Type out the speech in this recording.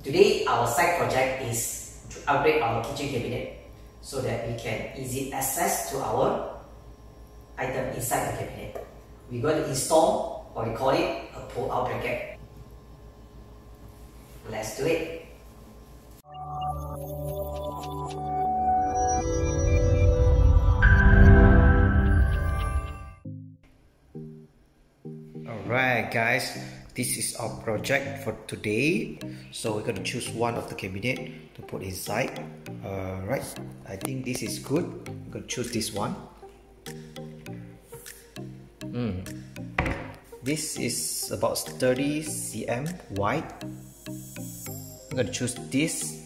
Today our side project is to upgrade our kitchen cabinet so that we can easy access to our item inside the cabinet. We're going to install what we call it a pull-out bracket. Let's do it. Alright guys, this is our project for today. So we're going to choose one of the cabinet to put inside. Right, I think this is good. I'm going to choose this one. This is about 30 cm wide. I'm going to choose this.